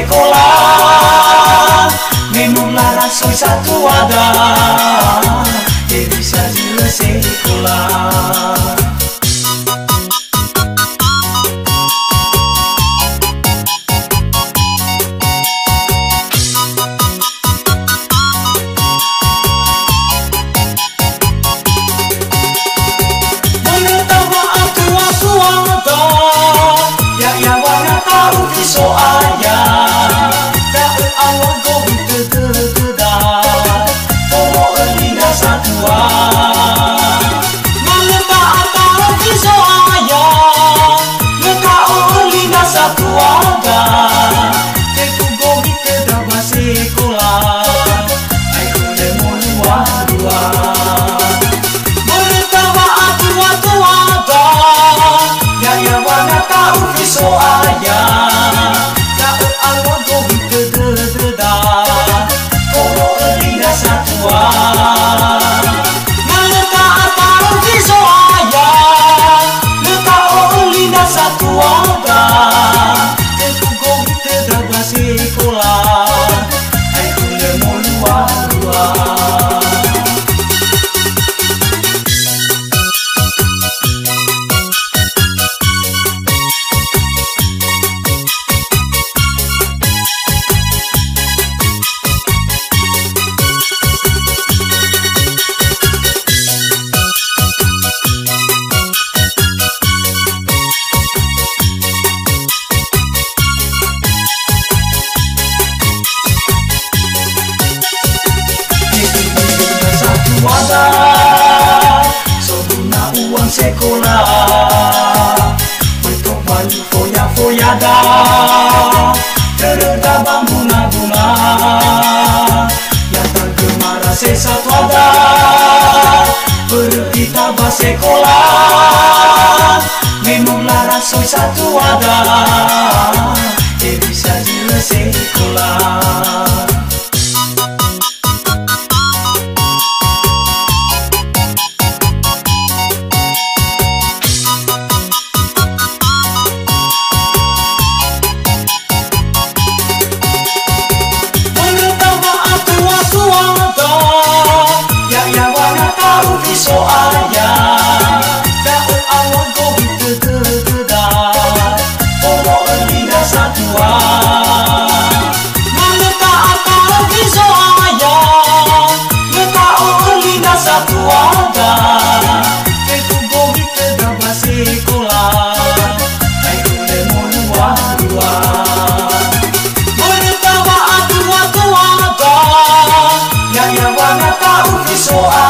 sekolah, minumlah rasoi satu wadah, dia bisa jila sekolah. Soalnya tak awal kau terdedah, oh elina satua. Mengapa atau soalnya, ngekau elina satua dah. Aku kau terdedah sekolah, aku lemon dua. Mengapa tua dah, ya wana tahu soalnya. Wadah, so guna uang sekolah, untuk baju foya-foya dah, terdapat bunga-bunga, yang tergemar sesat wadah, pergi tabah sekolah, minumlah rasoi satu wadah, dia bisa jila sekolah. Soalnya tak awal kau terdedah, oh elina satua. Mengapa atau soalnya, ngekau elina satua dah. Aku kau terdedah sekolah, aku lemon dua. Mengapa tua dah, ya wana tahu soalnya.